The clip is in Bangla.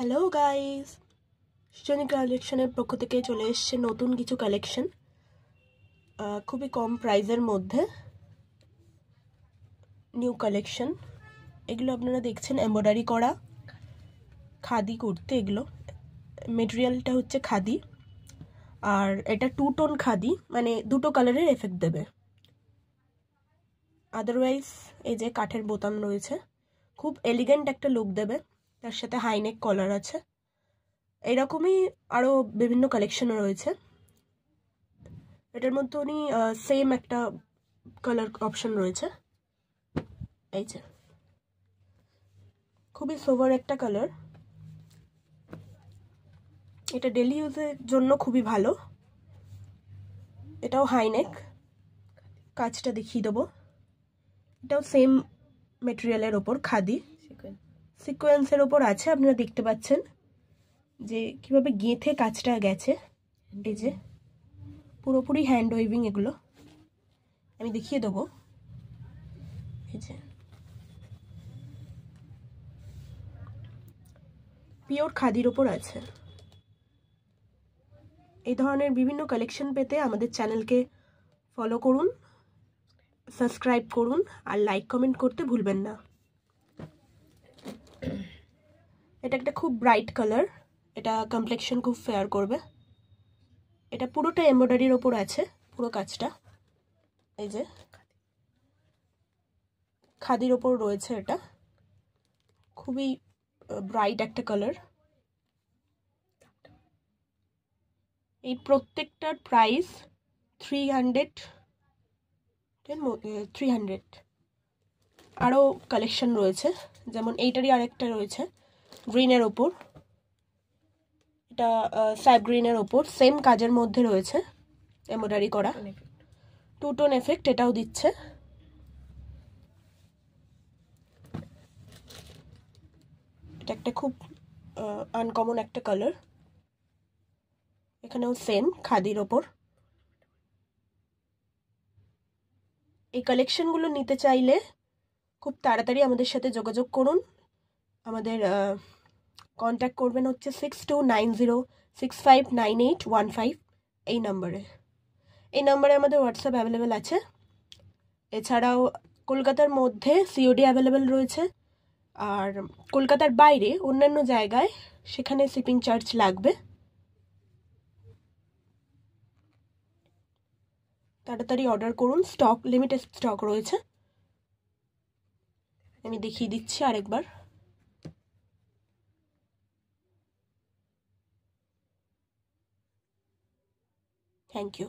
হ্যালো গাইস, সৃজনী কালেকশনের পক্ষ থেকে চলে এসেছে নতুন কিছু কালেকশন, খুবই কম প্রাইসের মধ্যে নিউ কালেকশন। এগুলো আপনারা দেখছেন এমব্রয়ডারি করা খাদি কুর্তি। এগুলো মেটেরিয়ালটা হচ্ছে খাদি, আর এটা টু টোন খাদি, মানে দুটো কালারের এফেক্ট দেবে। আদারওয়াইজ এই যে কাঠের বোতাম রয়েছে, খুব এলিগেন্ট একটা লুক দেবে। তার সাথে হাইনেক কলার আছে। এইরকমই আরও বিভিন্ন কালেকশনও রয়েছে। এটার মধ্যে উনি সেম একটা কালার অপশন রয়েছে, এই যে খুবই সোভার একটা কালার। এটা ডেলি ইউজের জন্য খুবই ভালো। এটাও হাইনেক, কাজটা দেখিয়ে দেবো। এটাও সেম মেটেরিয়ালের ওপর খাদি সিকোয়েন্সের ওপর আছে। আপনারা দেখতে পাচ্ছেন যে কিভাবে গেঁথে কাজটা গেছে। এই যে পুরোপুরি হ্যান্ড ওয়েভিং, এগুলো আমি দেখিয়ে দেবো। এই যে পিওর খাদির ওপর আছে। এই ধরনের বিভিন্ন কালেকশন পেতে আমাদের চ্যানেলকে ফলো করুন, সাবস্ক্রাইব করুন, আর লাইক কমেন্ট করতে ভুলবেন না। এটা একটা খুব ব্রাইট কালার, এটা কমপ্লেক্সন খুব ফেয়ার করবে। এটা পুরোটা এমব্রয়ডারির ওপর আছে, পুরো কাজটা এই যে খাদির ওপর রয়েছে। এটা খুবই ব্রাইট একটা কালার। এই প্রত্যেকটার প্রাইস 300। আরও কালেকশন রয়েছে, যেমন এইটারই আরেকটা রয়েছে গ্রিনের ওপর। এটা স্যাপ গ্রিনের ওপর সেম কাজের মধ্যে রয়েছে, এমব্রয়ডারি করা টু টোন এফেক্ট এটাও দিচ্ছে। এটা একটা খুব আনকমন একটা কালার। এখানেও সেম খাদির ওপর। এই কালেকশনগুলো নিতে চাইলে খুব তাড়াতাড়ি আমাদের সাথে যোগাযোগ করুন। আমাদের কন্ট্যাক্ট করবেন হচ্ছে 6290659815 এই নাম্বারে। এই নাম্বারে আমাদের হোয়াটসঅ্যাপ অ্যাভেলেবেল আছে। এছাড়াও কলকাতার মধ্যে সিওডি অ্যাভেলেবেল রয়েছে, আর কলকাতার বাইরে অন্যান্য জায়গায় সেখানে শিপিং চার্জ লাগবে। তাড়াতাড়ি অর্ডার করুন, স্টক লিমিটেড স্টক রয়েছে। আমি দেখিয়ে দিচ্ছি আরেকবার। Thank you.